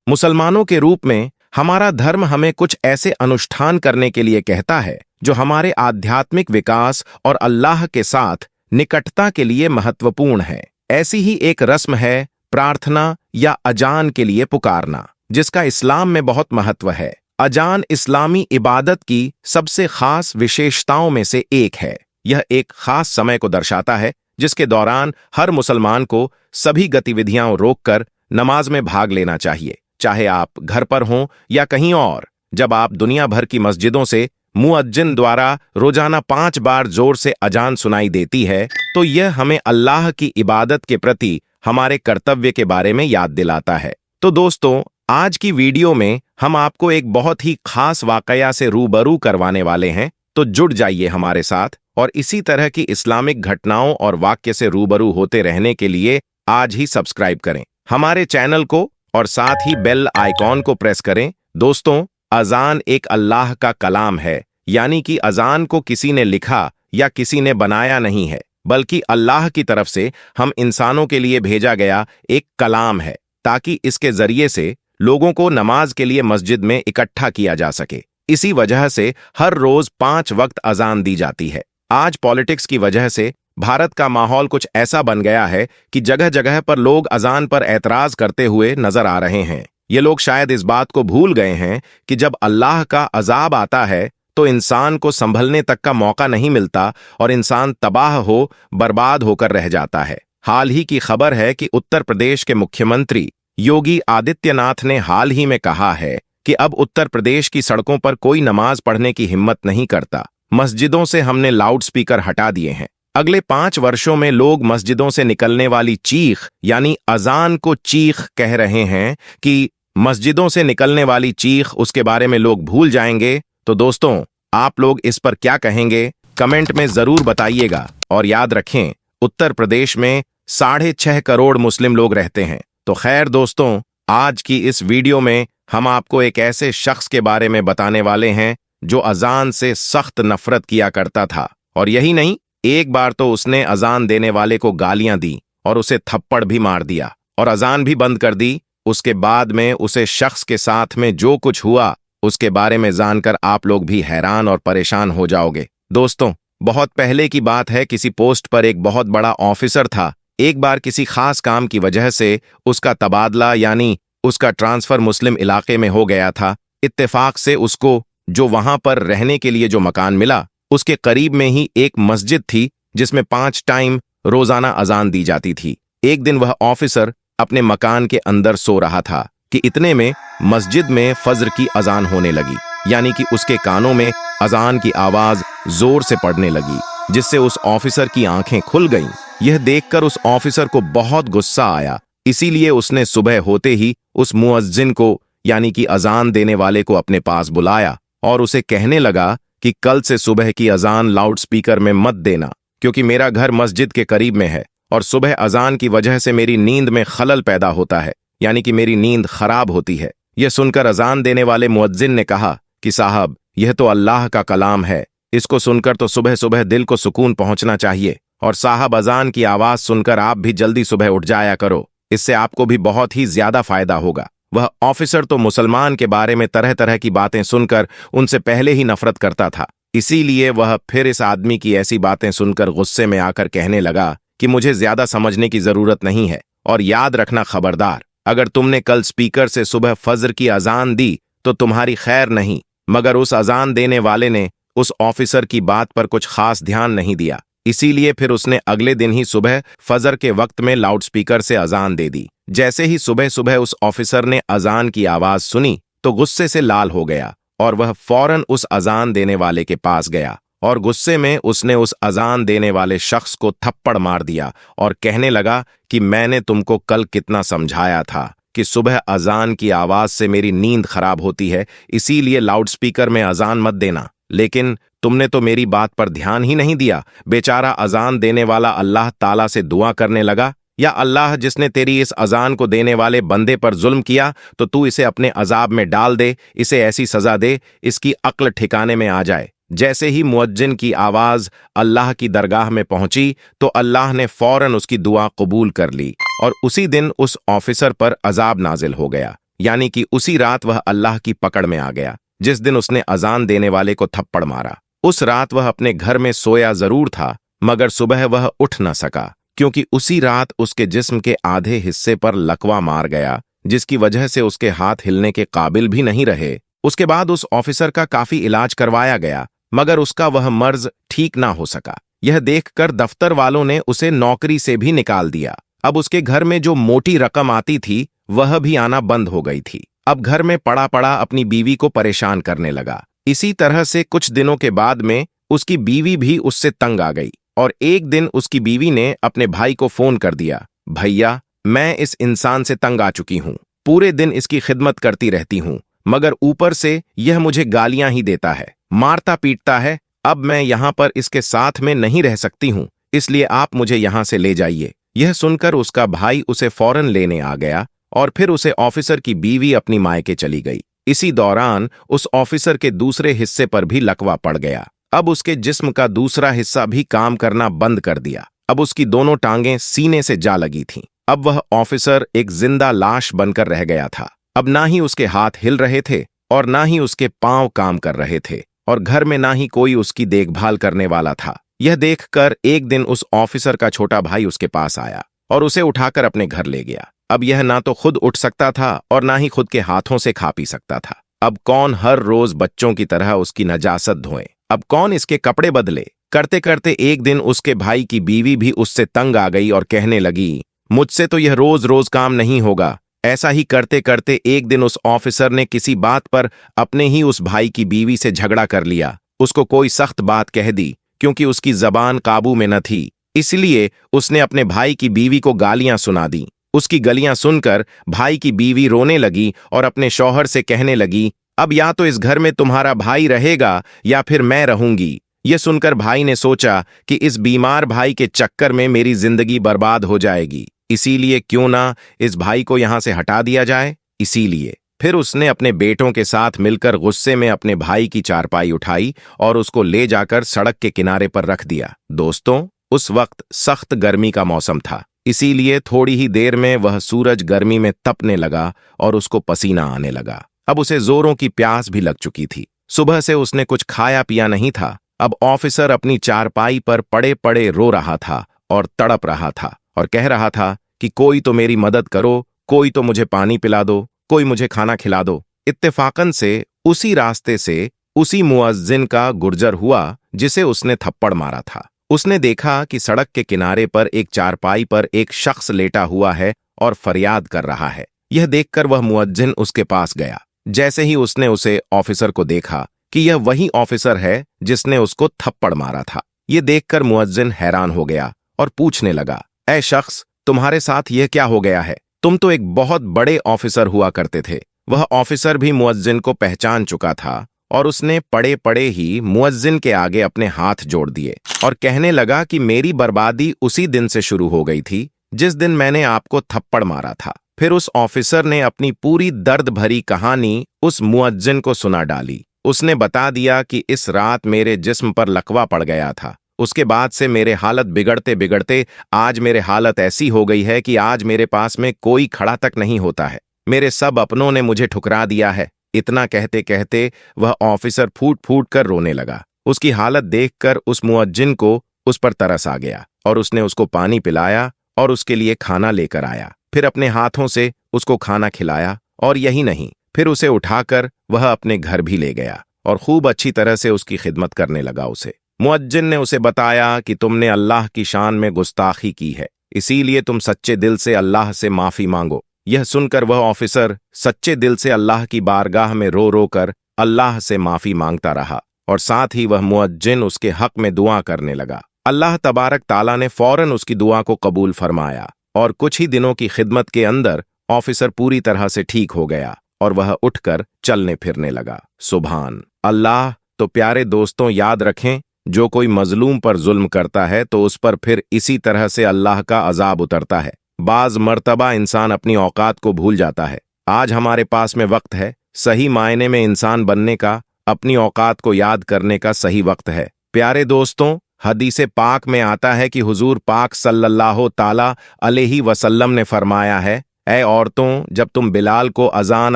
मुसलमानों के रूप में हमारा धर्म हमें कुछ ऐसे अनुष्ठान करने के लिए कहता है जो हमारे आध्यात्मिक विकास और अल्लाह के साथ निकटता के लिए महत्वपूर्ण है। ऐसी ही एक रस्म है प्रार्थना या अजान के लिए पुकारना, जिसका इस्लाम में बहुत महत्व है। अजान इस्लामी इबादत की सबसे खास विशेषताओं में से एक है। यह एक खास समय को दर्शाता है जिसके दौरान हर मुसलमान को सभी गतिविधियां रोककर नमाज में भाग लेना चाहिए, चाहे आप घर पर हों या कहीं और। जब आप दुनिया भर की मस्जिदों से मुअज्जिन द्वारा रोजाना 5 बार जोर से अजान सुनाई देती है, तो यह हमें अल्लाह की इबादत के प्रति हमारे कर्तव्य के बारे में याद दिलाता है। तो दोस्तों, आज की वीडियो में हम आपको एक बहुत ही खास वाकया से रूबरू करवाने वाले हैं, तो जुड़ जाइए हमारे साथ और इसी तरह की इस्लामिक घटनाओं और वाक्य से रूबरू होते रहने के लिए आज ही सब्सक्राइब करें हमारे चैनल को और साथ ही बेल आइकॉन को प्रेस करें। दोस्तों, अजान एक अल्लाह का कलाम है, यानी कि अजान को किसी ने लिखा या किसी ने बनाया नहीं है, बल्कि अल्लाह की तरफ से हम इंसानों के लिए भेजा गया एक कलाम है, ताकि इसके जरिए से लोगों को नमाज के लिए मस्जिद में इकट्ठा किया जा सके। इसी वजह से हर रोज 5 वक्त अजान दी जाती है। आज पॉलिटिक्स की वजह से भारत का माहौल कुछ ऐसा बन गया है कि जगह जगह पर लोग अजान पर एतराज करते हुए नजर आ रहे हैं। ये लोग शायद इस बात को भूल गए हैं कि जब अल्लाह का अजाब आता है तो इंसान को संभलने तक का मौका नहीं मिलता और इंसान तबाह हो, बर्बाद होकर रह जाता है। हाल ही की खबर है कि उत्तर प्रदेश के मुख्यमंत्री योगी आदित्यनाथ ने हाल ही में कहा है कि अब उत्तर प्रदेश की सड़कों पर कोई नमाज पढ़ने की हिम्मत नहीं करता। मस्जिदों से हमने लाउड स्पीकर हटा दिए हैं। अगले 5 वर्षों में लोग मस्जिदों से निकलने वाली चीख यानी अजान को चीख कह रहे हैं कि मस्जिदों से निकलने वाली चीख, उसके बारे में लोग भूल जाएंगे। तो दोस्तों, आप लोग इस पर क्या कहेंगे, कमेंट में जरूर बताइएगा। और याद रखें, उत्तर प्रदेश में 6.5 करोड़ मुस्लिम लोग रहते हैं। तो खैर दोस्तों, आज की इस वीडियो में हम आपको एक ऐसे शख्स के बारे में बताने वाले हैं जो अजान से सख्त नफरत किया करता था। और यही नहीं, एक बार तो उसने अजान देने वाले को गालियां दी और उसे थप्पड़ भी मार दिया और अजान भी बंद कर दी। उसके बाद में उसे शख्स के साथ में जो कुछ हुआ उसके बारे में जानकर आप लोग भी हैरान और परेशान हो जाओगे। दोस्तों, बहुत पहले की बात है, किसी पोस्ट पर एक बहुत बड़ा ऑफिसर था। एक बार किसी खास काम की वजह से उसका तबादला यानी उसका ट्रांसफर मुस्लिम इलाके में हो गया था। इत्तेफाक से उसको जो वहां पर रहने के लिए जो मकान मिला, उसके करीब में ही एक मस्जिद थी जिसमें 5 टाइम रोजाना अजान दी जाती थी। एक दिन वह ऑफिसर अपने मकान के अंदर सो रहा था कि इतने में मस्जिद में फज्र की अजान होने लगी, यानी कि उसके कानों में अजान की आवाज जोर से पड़ने लगी, जिससे उस ऑफिसर की आंखें खुल गईं। यह देखकर उस ऑफिसर को बहुत गुस्सा आया, इसीलिए उसने सुबह होते ही उस मुअज्जिन को यानी कि अजान देने वाले को अपने पास बुलाया और उसे कहने लगा कि कल से सुबह की अजान लाउड स्पीकर में मत देना, क्योंकि मेरा घर मस्जिद के करीब में है और सुबह अजान की वजह से मेरी नींद में खलल पैदा होता है, यानी कि मेरी नींद खराब होती है। यह सुनकर अजान देने वाले मुअज्जिन ने कहा कि साहब, यह तो अल्लाह का कलाम है, इसको सुनकर तो सुबह सुबह दिल को सुकून पहुंचना चाहिए। और साहब, अजान की आवाज सुनकर आप भी जल्दी सुबह उठ जाया करो, इससे आपको भी बहुत ही ज्यादा फायदा होगा। वह ऑफिसर तो मुसलमान के बारे में तरह तरह की बातें सुनकर उनसे पहले ही नफरत करता था, इसीलिए वह फिर इस आदमी की ऐसी बातें सुनकर गुस्से में आकर कहने लगा कि मुझे ज्यादा समझने की जरूरत नहीं है, और याद रखना खबरदार, अगर तुमने कल स्पीकर से सुबह फज्र की अजान दी तो तुम्हारी खैर नहीं। मगर उस अजान देने वाले ने उस ऑफिसर की बात पर कुछ खास ध्यान नहीं दिया, इसीलिए फिर उसने अगले दिन ही सुबह फजर के वक्त में लाउडस्पीकर से अजान दे दी। जैसे ही सुबह सुबह उस ऑफिसर ने अजान की आवाज सुनी तो गुस्से से लाल हो गया और वह फौरन उस अजान देने वाले के पास गया और गुस्से में उसने उस अजान देने वाले शख्स को थप्पड़ मार दिया और कहने लगा कि मैंने तुमको कल कितना समझाया था कि सुबह अजान की आवाज से मेरी नींद खराब होती है, इसीलिए लाउडस्पीकर में अजान मत देना, लेकिन तुमने तो मेरी बात पर ध्यान ही नहीं दिया। बेचारा अजान देने वाला अल्लाह ताला से दुआ करने लगा, या अल्लाह, जिसने तेरी इस अजान को देने वाले बंदे पर जुल्म किया तो तू इसे अपने अजाब में डाल दे, इसे ऐसी सजा दे इसकी अक्ल ठिकाने में आ जाए। जैसे ही मुअज्जिन की आवाज अल्लाह की दरगाह में पहुंची तो अल्लाह ने फौरन उसकी दुआ कबूल कर ली और उसी दिन उस ऑफिसर पर अजाब नाजिल हो गया। यानी कि उसी रात वह अल्लाह की पकड़ में आ गया जिस दिन उसने अजान देने वाले को थप्पड़ मारा। उस रात वह अपने घर में सोया जरूर था, मगर सुबह वह उठ न सका, क्योंकि उसी रात उसके जिस्म के आधे हिस्से पर लकवा मार गया, जिसकी वजह से उसके हाथ हिलने के काबिल भी नहीं रहे। उसके बाद उस ऑफिसर का काफी इलाज करवाया गया, मगर उसका वह मर्ज ठीक ना हो सका। यह देखकर दफ्तर वालों ने उसे नौकरी से भी निकाल दिया। अब उसके घर में जो मोटी रकम आती थी वह भी आना बंद हो गई थी। अब घर में पड़ा पड़ा अपनी बीवी को परेशान करने लगा। इसी तरह से कुछ दिनों के बाद में उसकी बीवी भी उससे तंग आ गई और एक दिन उसकी बीवी ने अपने भाई को फोन कर दिया, भैया मैं इस इंसान से तंग आ चुकी हूँ, पूरे दिन इसकी खिदमत करती रहती हूँ, मगर ऊपर से यह मुझे गालियां ही देता है, मारता पीटता है। अब मैं यहाँ पर इसके साथ में नहीं रह सकती हूँ, इसलिए आप मुझे यहाँ से ले जाइए। यह सुनकर उसका भाई उसे फौरन लेने आ गया और फिर उसे ऑफिसर की बीवी अपनी मायके चली गई। इसी दौरान उस ऑफिसर के दूसरे हिस्से पर भी लकवा पड़ गया। अब उसके जिस्म का दूसरा हिस्सा भी काम करना बंद कर दिया। अब उसकी दोनों टांगें सीने से जा लगी थीं। अब वह ऑफिसर एक जिंदा लाश बनकर रह गया था। अब ना ही उसके हाथ हिल रहे थे और ना ही उसके पांव काम कर रहे थे और घर में ना ही कोई उसकी देखभाल करने वाला था। यह देखकर एक दिन उस ऑफिसर का छोटा भाई उसके पास आया और उसे उठाकर अपने घर ले गया। अब यह ना तो खुद उठ सकता था और ना ही खुद के हाथों से खा पी सकता था। अब कौन हर रोज बच्चों की तरह उसकी नजासत धोए, अब कौन इसके कपड़े बदले। करते करते एक दिन उसके भाई की बीवी भी उससे तंग आ गई और कहने लगी, मुझसे तो यह रोज रोज काम नहीं होगा। ऐसा ही करते करते एक दिन उस ऑफिसर ने किसी बात पर अपने ही उस भाई की बीवी से झगड़ा कर लिया। उसको कोई सख्त बात कह दी, क्योंकि उसकी जबान काबू में न थी, इसलिए उसने अपने भाई की बीवी को गालियां सुना दी। उसकी गालियां सुनकर भाई की बीवी रोने लगी और अपने शौहर से कहने लगी, अब या तो इस घर में तुम्हारा भाई रहेगा या फिर मैं रहूंगी। यह सुनकर भाई ने सोचा कि इस बीमार भाई के चक्कर में मेरी जिंदगी बर्बाद हो जाएगी, इसीलिए क्यों ना इस भाई को यहां से हटा दिया जाए। इसीलिए फिर उसने अपने बेटों के साथ मिलकर गुस्से में अपने भाई की चारपाई उठाई और उसको ले जाकर सड़क के किनारे पर रख दिया। दोस्तों, उस वक्त सख्त गर्मी का मौसम था, इसीलिए थोड़ी ही देर में वह सूरज गर्मी में तपने लगा और उसको पसीना आने लगा। अब उसे जोरों की प्यास भी लग चुकी थी। सुबह से उसने कुछ खाया पिया नहीं था। अब ऑफिसर अपनी चारपाई पर पड़े पड़े रो रहा था और तड़प रहा था और कह रहा था कि कोई तो मेरी मदद करो, कोई तो मुझे पानी पिला दो, कोई मुझे खाना खिला दो। इत्तेफाकन से उसी रास्ते से उसी मुअज्जिन का गुर्जर हुआ जिसे उसने थप्पड़ मारा था। उसने देखा कि सड़क के किनारे पर एक चारपाई पर एक शख्स लेटा हुआ है और फरियाद कर रहा है। यह देखकर वह मुअज्जिन उसके पास गया। जैसे ही उसने उसे ऑफिसर को देखा कि यह वही ऑफिसर है जिसने उसको थप्पड़ मारा था। यह देखकर मुअज्जिन हैरान हो गया और पूछने लगा, ऐ शख्स, तुम्हारे साथ यह क्या हो गया है? तुम तो एक बहुत बड़े ऑफिसर हुआ करते थे। वह ऑफिसर भी मुअज्जिन को पहचान चुका था और उसने पड़े पड़े ही मुअज्जिन के आगे अपने हाथ जोड़ दिए और कहने लगा कि मेरी बर्बादी उसी दिन से शुरू हो गई थी जिस दिन मैंने आपको थप्पड़ मारा था। फिर उस ऑफिसर ने अपनी पूरी दर्द भरी कहानी उस मुअज्जिन को सुना डाली। उसने बता दिया कि इस रात मेरे जिस्म पर लकवा पड़ गया था। उसके बाद से मेरे हालत बिगड़ते बिगड़ते आज मेरे हालत ऐसी हो गई है कि आज मेरे पास में कोई खड़ा तक नहीं होता है। मेरे सब अपनों ने मुझे ठुकरा दिया है। इतना कहते कहते वह ऑफिसर फूट फूट कर रोने लगा। उसकी हालत देखकर उस मुअज्जिन को उस पर तरस आ गया और उसने उसको पानी पिलाया और उसके लिए खाना लेकर आया। फिर अपने हाथों से उसको खाना खिलाया और यही नहीं, फिर उसे उठाकर वह अपने घर भी ले गया और खूब अच्छी तरह से उसकी खिदमत करने लगा। उसे मुअज्जिन ने उसे बताया कि तुमने अल्लाह की शान में गुस्ताखी की है, इसीलिए तुम सच्चे दिल से अल्लाह से माफी मांगो। यह सुनकर वह ऑफिसर सच्चे दिल से अल्लाह की बारगाह में रो रो कर अल्लाह से माफी मांगता रहा और साथ ही वह मुअज्जिन उसके हक में दुआ करने लगा। अल्लाह तबारक ताला ने फौरन उसकी दुआ को कबूल फरमाया और कुछ ही दिनों की खिदमत के अंदर ऑफिसर पूरी तरह से ठीक हो गया और वह उठकर चलने फिरने लगा। सुभान अल्लाह। तो प्यारे दोस्तों, याद रखें, जो कोई मजलूम पर जुल्म करता है तो उस पर फिर इसी तरह से अल्लाह का अजाब उतरता है। बाज मर्तबा इंसान अपनी औकात को भूल जाता है। आज हमारे पास में वक्त है, सही मायने में इंसान बनने का, अपनी औकात को याद करने का सही वक्त है। प्यारे दोस्तों, हदीस पाक में आता है कि हुजूर पाक सल्लल्लाहु ताला अलैहि वसल्लम ने फरमाया है, ऐ औरतों, जब तुम बिलाल को अजान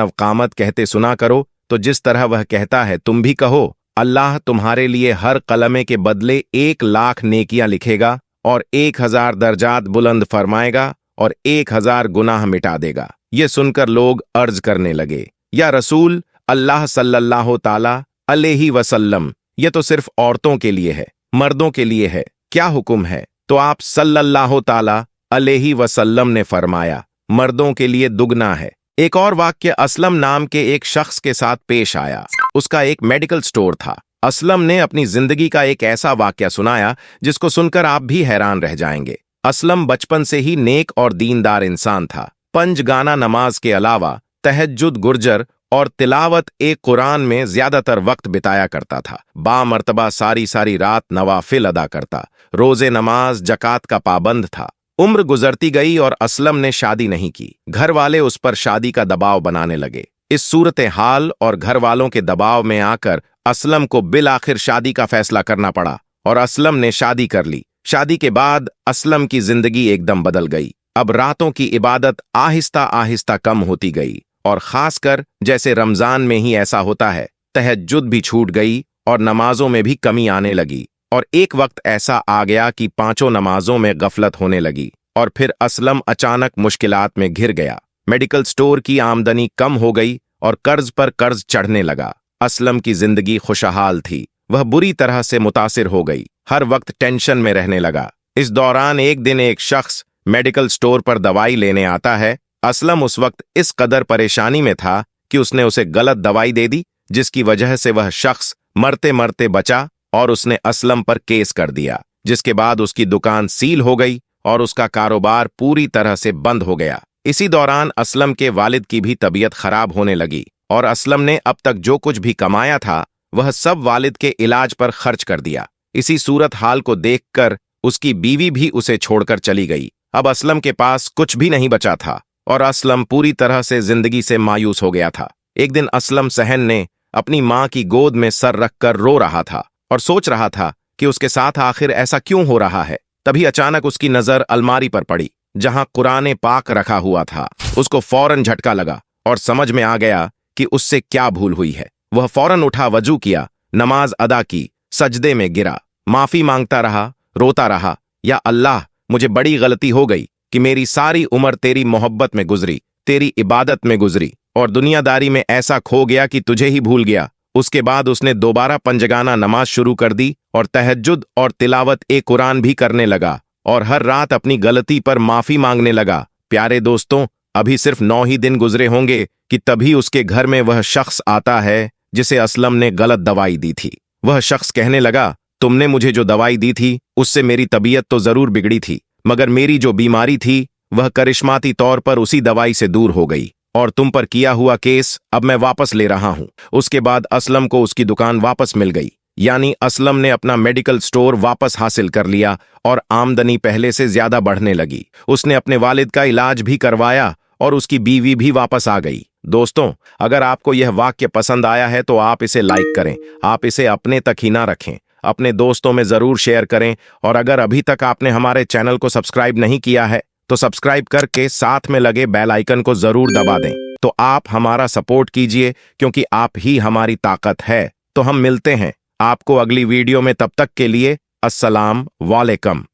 अवकामत कहते सुना करो तो जिस तरह वह कहता है तुम भी कहो। अल्लाह तुम्हारे लिए हर कलमे के बदले 1,00,000 नेकियां लिखेगा और 1,000 दर्जात बुलंद फरमाएगा और 1,000 गुनाह मिटा देगा। ये सुनकर लोग अर्ज करने लगे, या रसूल अल्लाह सल्लल्लाहु ताला अलैहि वसल्लम, ये तो सिर्फ औरतों के लिए है, मर्दों के लिए है, क्या हुक्म है? तो आप सल्लल्लाहु ताला अलैहि वसल्लम ने फरमाया, मर्दों के लिए दुगना है। एक और वाक्य असलम नाम के एक शख्स के साथ पेश आया। उसका एक मेडिकल स्टोर था। असलम ने अपनी जिंदगी का एक ऐसा वाक्य सुनाया जिसको सुनकर आप भी हैरान रह जाएंगे। असलम बचपन से ही नेक और दीनदार इंसान था। पंजगाना नमाज के अलावा तहज्जुद, गुर्जर और तिलावत एक कुरान में ज्यादातर वक्त बिताया करता था। बामर्तबा सारी सारी रात नवाफिल अदा करता। रोजे नमाज, जकात का पाबंद था। उम्र गुजरती गई और असलम ने शादी नहीं की। घर वाले उस पर शादी का दबाव बनाने लगे। इस सूरत हाल और घर वालों के दबाव में आकर असलम को बिल आखिर शादी का फैसला करना पड़ा और असलम ने शादी कर ली। शादी के बाद असलम की जिंदगी एकदम बदल गई। अब रातों की इबादत आहिस्ता आहिस्ता कम होती गई और खासकर जैसे रमजान में ही ऐसा होता है, तहज्जुद भी छूट गई और नमाजों में भी कमी आने लगी। और एक वक्त ऐसा आ गया कि 5 नमाजों में गफलत होने लगी और फिर असलम अचानक मुश्किलात में घिर गया। मेडिकल स्टोर की आमदनी कम हो गई और कर्ज पर कर्ज चढ़ने लगा। असलम की जिंदगी खुशहाल थी, वह बुरी तरह से मुतासिर हो गई। हर वक्त टेंशन में रहने लगा। इस दौरान एक दिन एक शख्स मेडिकल स्टोर पर दवाई लेने आता है। असलम उस वक्त इस कदर परेशानी में था कि उसने उसे गलत दवाई दे दी, जिसकी वजह से वह शख्स मरते मरते बचा और उसने असलम पर केस कर दिया, जिसके बाद उसकी दुकान सील हो गई और उसका कारोबार पूरी तरह से बंद हो गया। इसी दौरान असलम के वालिद की भी तबीयत खराब होने लगी और असलम ने अब तक जो कुछ भी कमाया था वह सब वालिद के इलाज पर खर्च कर दिया। इसी सूरत हाल को देखकर उसकी बीवी भी उसे छोड़कर चली गई। अब असलम के पास कुछ भी नहीं बचा था और असलम पूरी तरह से जिंदगी से मायूस हो गया था। एक दिन असलम सहन ने अपनी मां की गोद में सर रखकर रो रहा था और सोच रहा था कि उसके साथ आखिर ऐसा क्यों हो रहा है। तभी अचानक उसकी नजर अलमारी पर पड़ी जहां कुरान पाक रखा हुआ था। उसको फौरन झटका लगा और समझ में आ गया कि उससे क्या भूल हुई है। वह फौरन उठा, वजू किया, नमाज अदा की, सजदे में गिरा, माफी मांगता रहा, रोता रहा, या अल्लाह, मुझे बड़ी गलती हो गई कि मेरी सारी उम्र तेरी मोहब्बत में गुजरी, तेरी इबादत में गुजरी और दुनियादारी में ऐसा खो गया कि तुझे ही भूल गया। उसके बाद उसने दोबारा पंजगाना नमाज शुरू कर दी और तहज्जुद और तिलावत ए कुरान भी करने लगा और हर रात अपनी गलती पर माफी मांगने लगा। प्यारे दोस्तों, अभी सिर्फ 9 ही दिन गुजरे होंगे कि तभी उसके घर में वह शख्स आता है जिसे असलम ने गलत दवाई दी थी। वह शख्स कहने लगा, तुमने मुझे जो दवाई दी थी उससे मेरी तबीयत तो जरूर बिगड़ी थी, मगर मेरी जो बीमारी थी वह करिश्माती तौर पर उसी दवाई से दूर हो गई और तुम पर किया हुआ केस अब मैं वापस ले रहा हूं। उसके बाद असलम को उसकी दुकान वापस मिल गई, यानी असलम ने अपना मेडिकल स्टोर वापस हासिल कर लिया और आमदनी पहले से ज्यादा बढ़ने लगी। उसने अपने वालिद का इलाज भी करवाया और उसकी बीवी भी वापस आ गई। दोस्तों, अगर आपको यह वाक्य पसंद आया है तो आप इसे लाइक करें। आप इसे अपने तक ही ना रखें, अपने दोस्तों में जरूर शेयर करें और अगर अभी तक आपने हमारे चैनल को सब्सक्राइब नहीं किया है तो सब्सक्राइब करके साथ में लगे बेल आइकन को जरूर दबा दें। तो आप हमारा सपोर्ट कीजिए क्योंकि आप ही हमारी ताकत है। तो हम मिलते हैं आपको अगली वीडियो में, तब तक के लिए अस्सलाम वालेकुम।